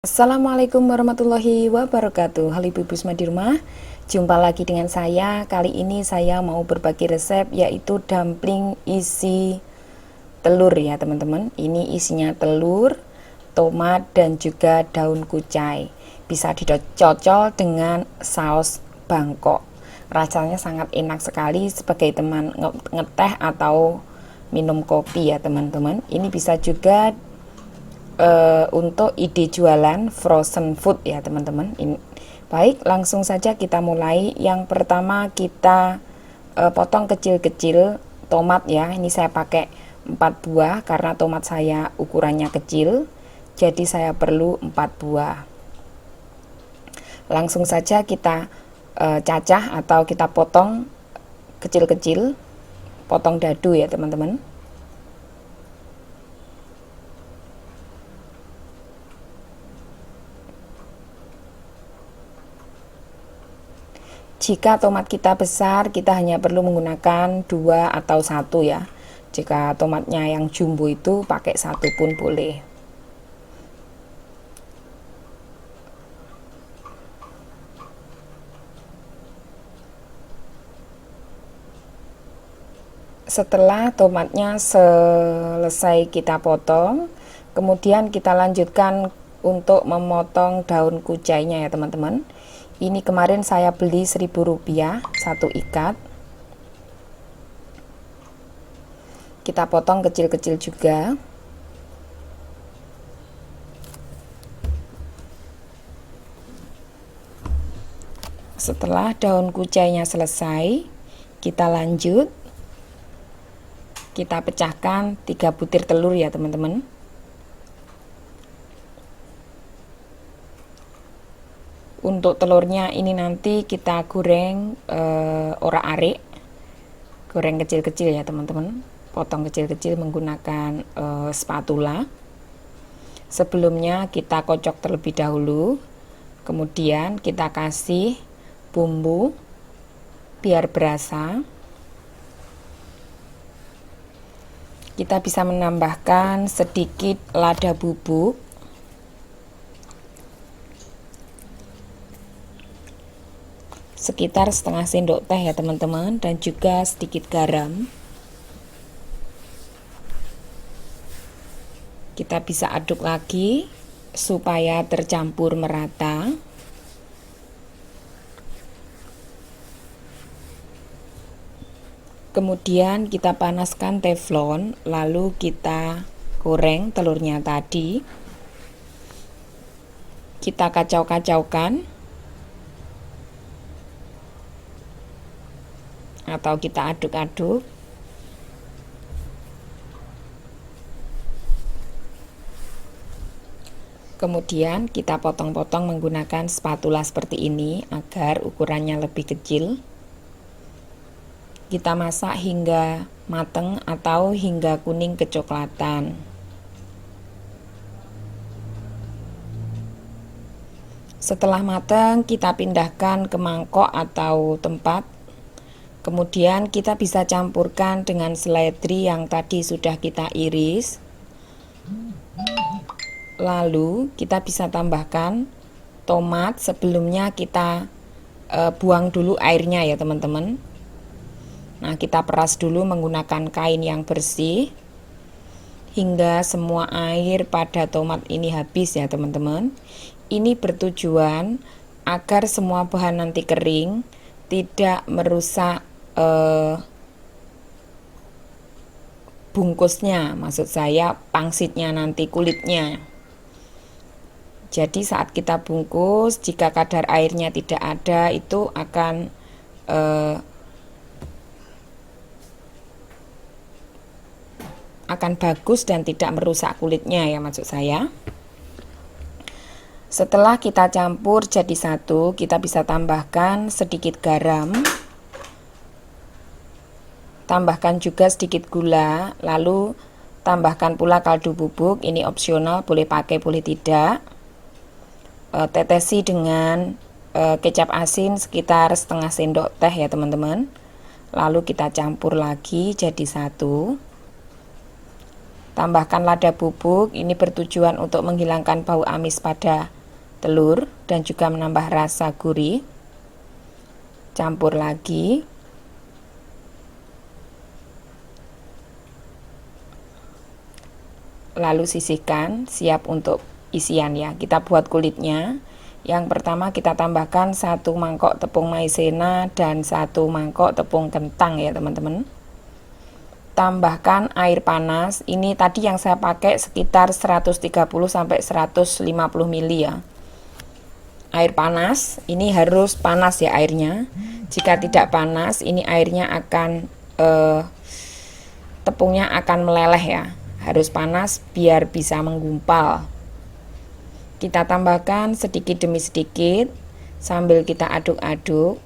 Assalamualaikum warahmatullahi wabarakatuh. Halo ibu-ibu semua di rumah, jumpa lagi dengan saya. Kali ini saya mau berbagi resep, yaitu dumpling isi telur ya teman-teman. Ini isinya telur, tomat, dan juga daun kucai. Bisa dicocol dengan saus Bangkok. Rasanya sangat enak sekali sebagai teman ngeteh atau minum kopi ya teman-teman. Ini bisa juga untuk ide jualan frozen food ya teman-teman. Baik, langsung saja kita mulai. Yang pertama kita potong kecil-kecil tomat ya. Ini saya pakai 4 buah karena tomat saya ukurannya kecil, jadi saya perlu 4 buah. Langsung saja kita cacah atau kita potong kecil-kecil, potong dadu ya teman-teman. Jika tomat kita besar, kita hanya perlu menggunakan 2 atau 1 ya. Jika tomatnya yang jumbo itu pakai 1 pun boleh. Setelah tomatnya selesai kita potong, kemudian kita lanjutkan untuk memotong daun kucainya ya teman-teman. Ini kemarin saya beli Rp1.000 1 ikat. Kita potong kecil-kecil juga. Setelah daun kucainya selesai, kita lanjut. Kita pecahkan 3 butir telur ya teman-teman. Untuk telurnya ini nanti kita goreng orak-arik, goreng kecil-kecil ya teman-teman, potong kecil-kecil menggunakan spatula. Sebelumnya kita kocok terlebih dahulu, kemudian kita kasih bumbu biar berasa. Kita bisa menambahkan sedikit lada bubuk, sekitar setengah sendok teh ya teman-teman, dan juga sedikit garam. Kita bisa aduk lagi supaya tercampur merata. Kemudian kita panaskan teflon, lalu kita goreng telurnya tadi. Kita kacau-kacaukan atau kita aduk-aduk. Kemudian kita potong-potong menggunakan spatula seperti ini agar ukurannya lebih kecil. Kita masak hingga matang atau hingga kuning kecoklatan. Setelah matang, kita pindahkan ke mangkok atau tempat. Kemudian kita bisa campurkan dengan seledri yang tadi sudah kita iris. Lalu kita bisa tambahkan tomat. Sebelumnya kita buang dulu airnya ya teman-teman. Nah, kita peras dulu menggunakan kain yang bersih hingga semua air pada tomat ini habis ya teman-teman. Ini bertujuan agar semua bahan nanti kering, tidak merusak bungkusnya, maksud saya pangsitnya nanti, kulitnya. Jadi saat kita bungkus, jika kadar airnya tidak ada, itu akan bagus dan tidak merusak kulitnya ya, maksud saya. Setelah kita campur jadi satu, kita bisa tambahkan sedikit garam, tambahkan juga sedikit gula, lalu tambahkan pula kaldu bubuk. Ini opsional, boleh pakai boleh tidak. Tetesi dengan kecap asin sekitar setengah sendok teh ya teman-teman. Lalu kita campur lagi jadi satu. Tambahkan lada bubuk, ini bertujuan untuk menghilangkan bau amis pada telur dan juga menambah rasa gurih. Campur lagi. Lalu sisihkan, siap untuk isian ya. Kita buat kulitnya. Yang pertama kita tambahkan 1 mangkok tepung maizena dan 1 mangkok tepung kentang ya teman-teman. Tambahkan air panas. Ini tadi yang saya pakai sekitar 130 sampai 150 ml ya. Air panas, ini harus panas ya airnya. Jika tidak panas, ini airnya akan tepungnya akan meleleh ya. Harus panas biar bisa menggumpal. Kita tambahkan sedikit demi sedikit sambil kita aduk-aduk.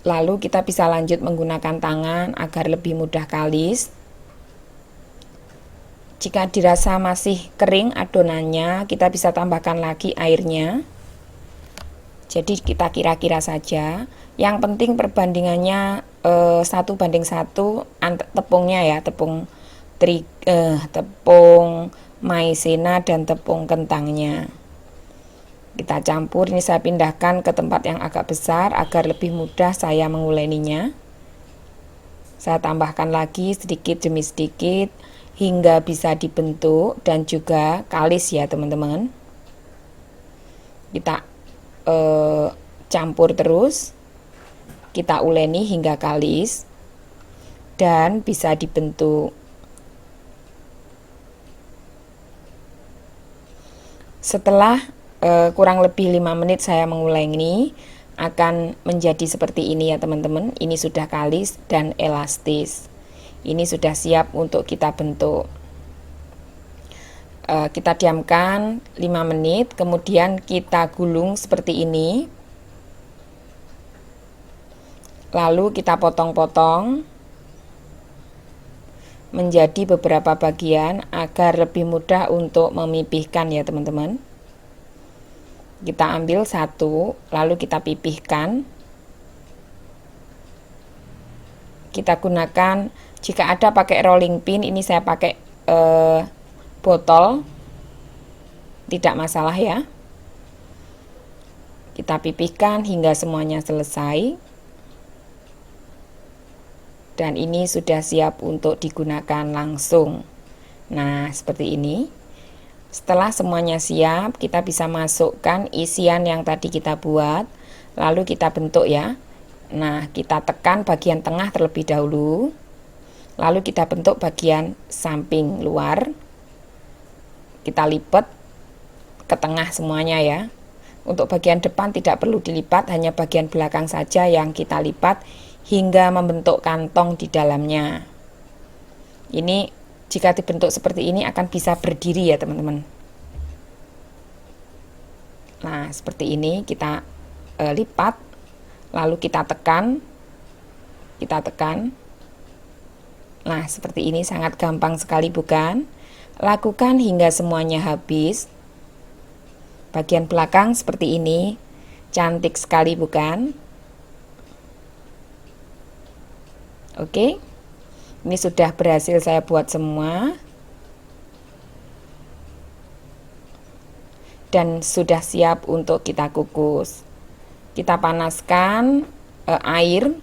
Lalu kita bisa lanjut menggunakan tangan agar lebih mudah kalis. Jika dirasa masih kering adonannya, kita bisa tambahkan lagi airnya. Jadi kita kira-kira saja. Yang penting perbandingannya 1:1 tepungnya ya, tepung maizena dan tepung kentangnya. Kita campur, ini saya pindahkan ke tempat yang agak besar agar lebih mudah saya menguleninya. Saya tambahkan lagi sedikit demi sedikit hingga bisa dibentuk dan juga kalis ya teman-teman. Kita campur terus, kita uleni hingga kalis dan bisa dibentuk. Setelah kurang lebih 5 menit saya menguleni, akan menjadi seperti ini ya teman-teman. Ini sudah kalis dan elastis. Ini sudah siap untuk kita bentuk. Kita diamkan 5 menit, kemudian kita gulung seperti ini. Lalu kita potong-potong menjadi beberapa bagian agar lebih mudah untuk memipihkan ya teman-teman. Kita ambil satu, lalu kita pipihkan. Kita gunakan, jika ada pakai rolling pin, ini saya pakai botol, tidak masalah ya. Kita pipihkan hingga semuanya selesai. Dan ini sudah siap untuk digunakan langsung. Nah, seperti ini. Setelah semuanya siap, kita bisa masukkan isian yang tadi kita buat, lalu kita bentuk ya. Nah, kita tekan bagian tengah terlebih dahulu, lalu kita bentuk bagian samping luar. Kita lipat ke tengah semuanya ya. Untuk bagian depan tidak perlu dilipat, hanya bagian belakang saja yang kita lipat hingga membentuk kantong di dalamnya. Ini jika dibentuk seperti ini akan bisa berdiri ya teman-teman. Nah, seperti ini kita lipat, lalu kita tekan. Nah, seperti ini sangat gampang sekali bukan? Lakukan hingga semuanya habis. Bagian belakang seperti ini, cantik sekali bukan? Oke, ini sudah berhasil saya buat semua. Dan sudah siap untuk kita kukus. Kita panaskan air,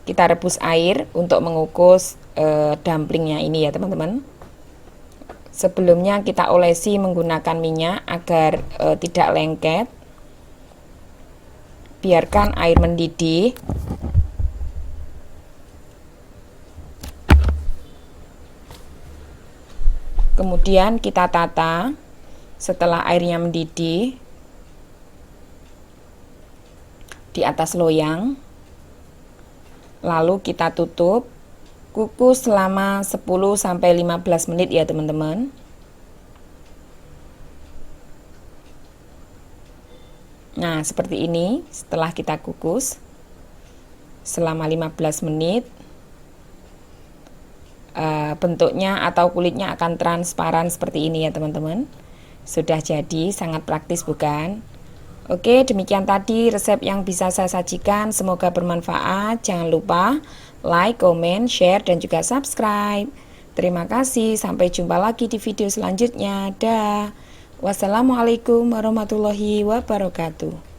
kita rebus air untuk mengukus dumplingnya ini ya teman-teman. Sebelumnya kita olesi menggunakan minyak agar tidak lengket. Biarkan air mendidih. Kemudian kita tata setelah airnya mendidih di atas loyang. Lalu kita tutup, kukus selama 10-15 menit ya teman-teman. Nah, seperti ini setelah kita kukus selama 15 menit. Bentuknya atau kulitnya akan transparan seperti ini ya teman-teman. Sudah jadi, sangat praktis bukan? Oke, demikian tadi resep yang bisa saya sajikan. Semoga bermanfaat. Jangan lupa like, comment, share, dan juga subscribe. Terima kasih. Sampai jumpa lagi di video selanjutnya. Dah. Wassalamualaikum warahmatullahi wabarakatuh.